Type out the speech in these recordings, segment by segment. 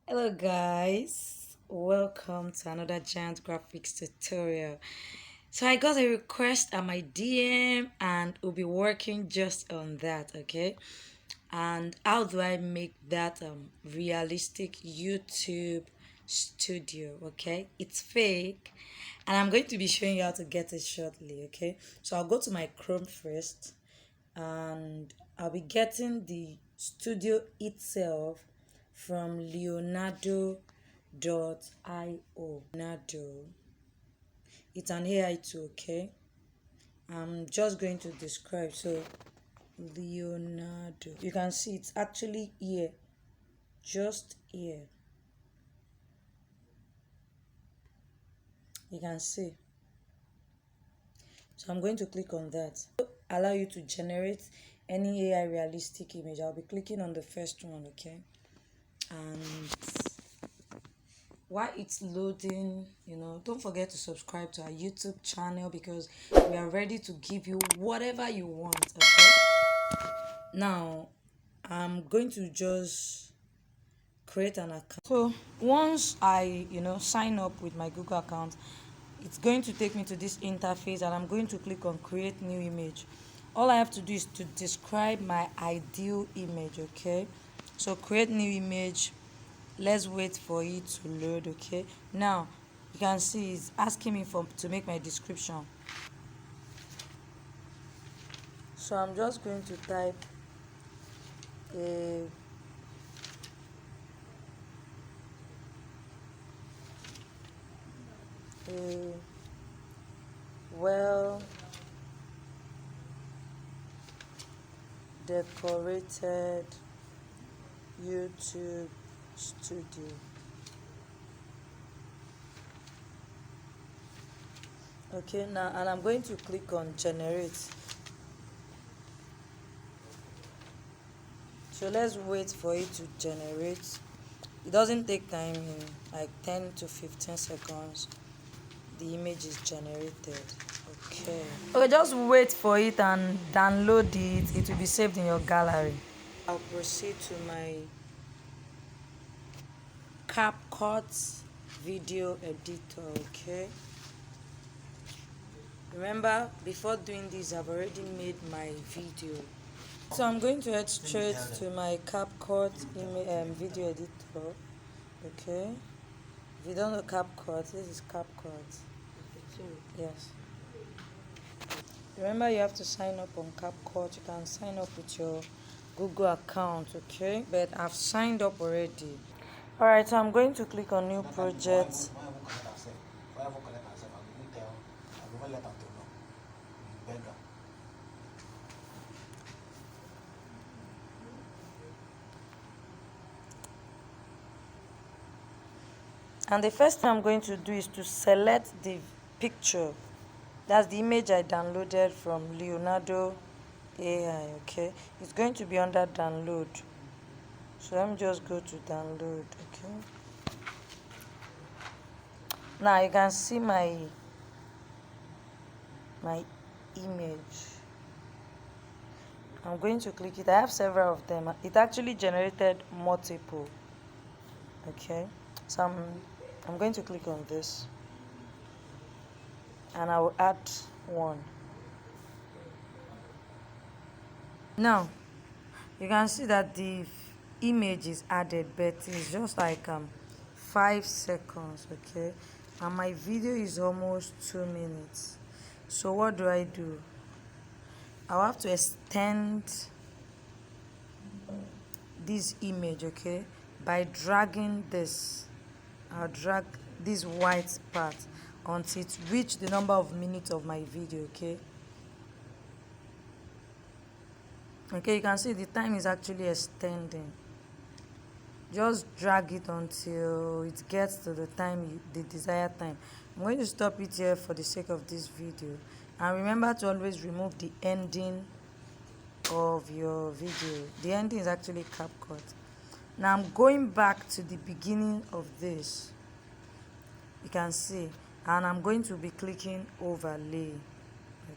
Hello guys, welcome to another giant graphics tutorial. So I got a request at my DM and we'll be working just on that, okay? And how do I make that realistic YouTube studio, okay? It's fake and I'm going to be showing you how to get it shortly, okay? So I'll go to my Chrome first and I'll be getting the studio itself from leonardo.io. Leonardo, it's an AI tool, okay? I'm just going to describe. So Leonardo, you can see it's actually here, just here. You can see. So I'm going to click on that. Allow you to generate any AI realistic image. I'll be clicking on the first one, okay? And while it's loading, don't forget to subscribe to our YouTube channel because we are ready to give you whatever you want. Okay, now I'm going to just create an account. So once I sign up with my Google account, it's going to take me to this interface and I'm going to click on create new image. All I have to do is to describe my ideal image. Okay, so create new image. Let's wait for it to load. Okay, now you can see it's asking me to make my description. So I'm just going to type a a well decorated YouTube studio. Okay, now and I'm going to click on generate. So let's wait for it to generate. It doesn't take time, in like 10 to 15 seconds the image is generated. Okay, just wait for it and download it. It will be saved in your gallery. I'll proceed to my capcut video editor. Okay, remember, before doing this I've already made my video. So I'm going to head straight to my CapCut video editor. Okay. If you don't know CapCut, this is CapCut. Yes. Remember, you have to sign up on CapCut. You can sign up with your Google account, okay? But I've signed up already. Alright, so I'm going to click on new project. And the first thing I'm going to do is to select the picture. That's the image I downloaded from Leonardo AI, okay? It's going to be under download. So let me just go to download, okay? Now you can see my image. I'm going to click it. I have several of them. It actually generated multiple. Okay, so I'm going to click on this and I will add one. Now you can see that the image is added, but it's just like 5 seconds. Okay, and my video is almost 2 minutes. So what do? I'll have to extend this image, okay, by dragging this. I'll drag this white part until it reach the number of minutes of my video. Okay, you can see the time is actually extending. Just drag it until it gets to the time, the desired time. I'm going to stop it here for the sake of this video, and remember to always remove the ending of your video. The ending is actually CapCut. Now I'm going back to the beginning of this, you can see, and I'm going to be clicking overlay.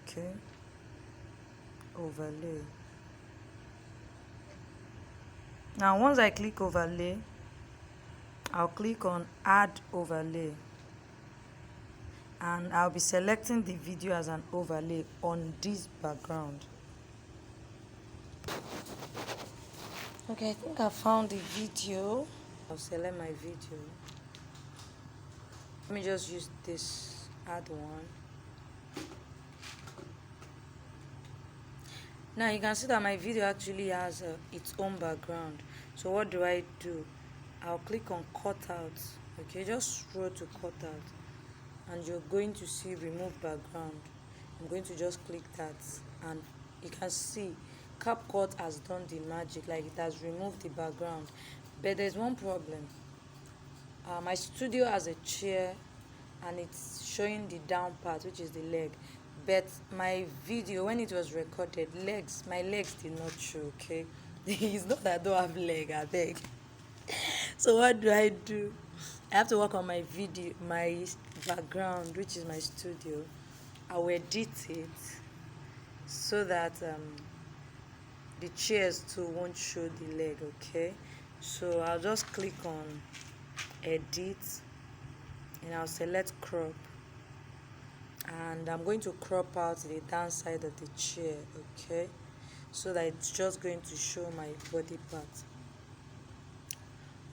Okay, overlay. Now once I click overlay, I'll click on add overlay, and I'll be selecting the video as an overlay on this background. Okay, I think I found the video. I'll select my video. Let me just use this, add one. Now you can see that my video actually has its own background. So what do? I'll click on cut out. Okay, just scroll to cut out, and you're going to see remove background. I'm going to just click that, and you can see CapCut has done the magic, like it has removed the background. But there's one problem. My studio has a chair, and it's showing the down part, which is the leg, but my video, when it was recorded, my legs did not show. Okay, it's not that I don't have leg, I beg. So what do? I have to work on my video, my background, which is my studio. I will edit it so that the chairs too won't show the leg. Okay, so I'll just click on edit, and I'll select crop, and I'm going to crop out the downside of the chair. Okay, so that it's just going to show my body part.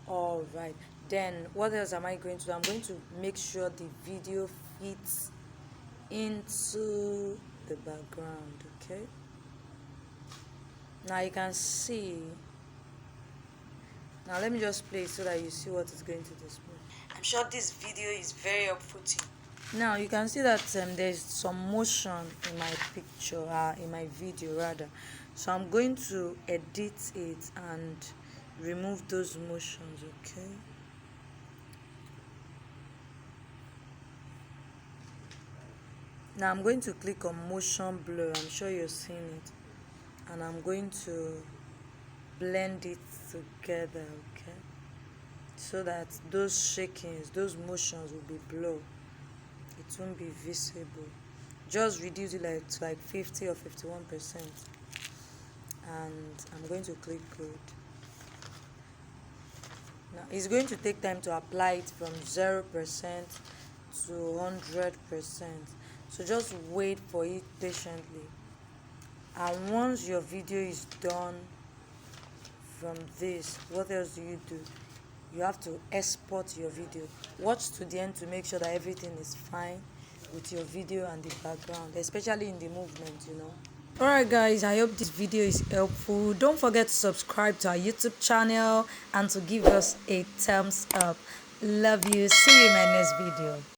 All right, then what else am I going to do? I'm going to make sure the video fits into the background. Okay, now you can see. Now let me just play so that you see what it's going to display. I'm sure this video is very helpful to you. Now you can see that there's some motion in my picture, in my video rather. So I'm going to edit it and remove those motions. Okay. Now I'm going to click on motion blur. I'm sure you're seeing it, and I'm going to blend it together. Okay, so that those shakings, those motions will be blurred. It won't be visible. Just reduce it to like 50 or 51%, and I'm going to click good. Now it's going to take time to apply it from 0% to 100%, so just wait for it patiently. And once your video is done from this, what else do? You have to export your video. Watch to the end to make sure that everything is fine with your video and the background, especially in the movement. Alright guys, I hope this video is helpful. Don't forget to subscribe to our YouTube channel and to give us a thumbs up. Love you. See you in my next video.